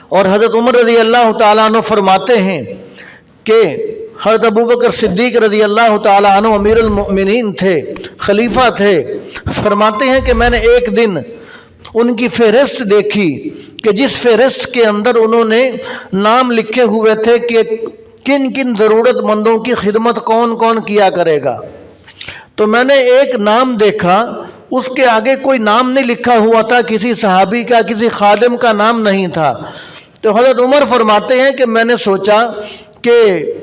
اور حضرت عمر رضی اللہ تعالیٰ عنہ فرماتے ہیں کہ حضرت ابوبکر صدیق رضی اللہ تعالیٰ عنہ امیر المؤمنین تھے، خلیفہ تھے۔ فرماتے ہیں کہ میں نے ایک دن ان کی فہرست دیکھی کہ جس فہرست کے اندر انہوں نے نام لکھے ہوئے تھے کہ کن کن ضرورت مندوں کی خدمت کون کون کیا کرے گا۔ تو میں نے ایک نام دیکھا، اس کے آگے کوئی نام نہیں لکھا ہوا تھا، کسی صحابی کا، کسی خادم کا نام نہیں تھا۔ تو حضرت عمر فرماتے ہیں کہ میں نے سوچا کہ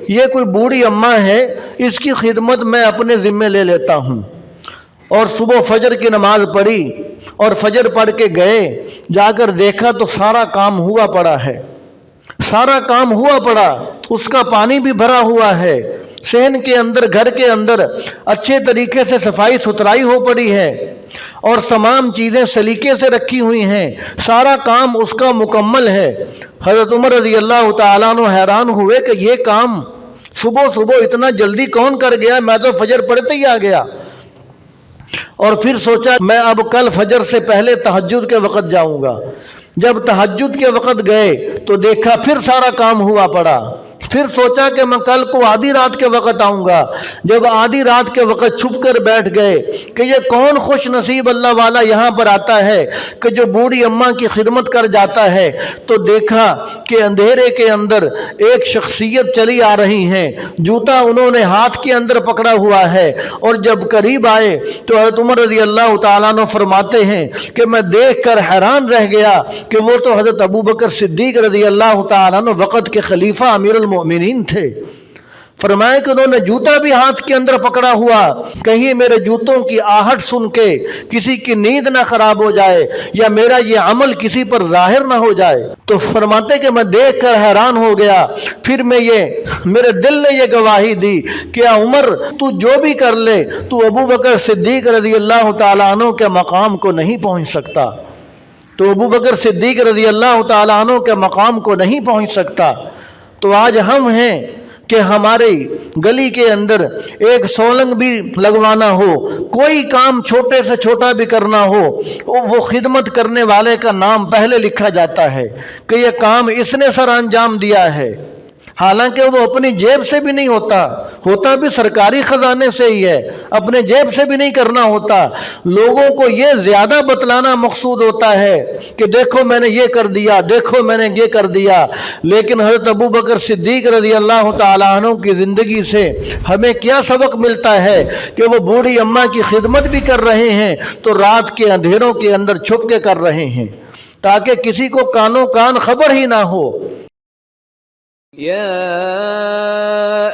یہ کوئی بوڑھی اماں ہے، اس کی خدمت میں اپنے ذمے لے لیتا ہوں۔ اور صبح فجر کی نماز پڑھی اور فجر پڑھ کے گئے، جا کر دیکھا تو سارا کام ہوا پڑا ہے، سارا کام ہوا پڑا، اس کا پانی بھی بھرا ہوا ہے، صحن کے اندر، گھر کے اندر اچھے طریقے سے صفائی ستھرائی ہو پڑی ہے، اور تمام چیزیں سلیقے سے رکھی ہوئی ہیں، سارا کام اس کا مکمل ہے۔ حضرت عمر رضی اللہ تعالیٰ عنہ حیران ہوئے کہ یہ کام صبح صبح اتنا جلدی کون کر گیا، میں تو فجر پڑھتے ہی آ گیا۔ اور پھر سوچا میں اب کل فجر سے پہلے تہجد کے وقت جاؤں گا۔ جب تہجد کے وقت گئے تو دیکھا پھر سارا کام ہوا پڑا۔ پھر سوچا کہ میں کل کو آدھی رات کے وقت آؤں گا۔ جب آدھی رات کے وقت چھپ کر بیٹھ گئے کہ یہ کون خوش نصیب اللہ والا یہاں پر آتا ہے کہ جو بوڑھی اماں کی خدمت کر جاتا ہے، تو دیکھا کہ اندھیرے کے اندر ایک شخصیت چلی آ رہی ہیں، جوتا انہوں نے ہاتھ کے اندر پکڑا ہوا ہے، اور جب قریب آئے تو حضرت عمر رضی اللہ تعالیٰ عنہ فرماتے ہیں کہ میں دیکھ کر حیران رہ گیا کہ وہ تو حضرت ابوبکر صدیق رضی اللہ تعالیٰ عنہ وقت کے خلیفہ امیر المؤمنین تھے۔ فرمایا کہ انہوں نے جوتا بھی ہاتھ کے اندر پکڑا ہوا، کہیں میرے جوتوں کی آہٹ سن کے کسی کی نیند نہ خراب ہو جائے یا میرا یہ عمل کسی پر ظاہر نہ ہو جائے۔ تو فرماتے کہ میں دیکھ کر حیران ہو گیا۔ پھر میرے دل نے یہ گواہی دی کہ عمر تو جو بھی کر لے، تو ابوبکر صدیق رضی اللہ تعالیٰ عنہ کے مقام کو نہیں پہنچ سکتا، تو ابوبکر صدیق رضی اللہ تعالیٰ عنہ کے مقام کو نہیں پہنچ سکتا۔ تو آج ہم ہیں کہ ہماری گلی کے اندر ایک سولنگ بھی لگوانا ہو، کوئی کام چھوٹے سے چھوٹا بھی کرنا ہو، وہ خدمت کرنے والے کا نام پہلے لکھا جاتا ہے کہ یہ کام اس نے سر انجام دیا ہے، حالانکہ وہ اپنی جیب سے بھی نہیں ہوتا بھی سرکاری خزانے سے ہی ہے، اپنے جیب سے بھی نہیں کرنا ہوتا۔ لوگوں کو یہ زیادہ بتلانا مقصود ہوتا ہے کہ دیکھو میں نے یہ کر دیا، دیکھو میں نے یہ کر دیا۔ لیکن حضرت ابوبکر صدیق رضی اللہ تعالیٰ عنہ کی زندگی سے ہمیں کیا سبق ملتا ہے کہ وہ بوڑھی اماں کی خدمت بھی کر رہے ہیں تو رات کے اندھیروں کے اندر چھپ کے کر رہے ہیں تاکہ کسی کو کانوں کان خبر ہی نہ ہو۔ يا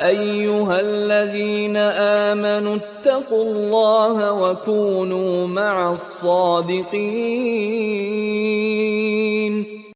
أيها الذين آمنوا اتقوا الله وكونوا مع الصادقين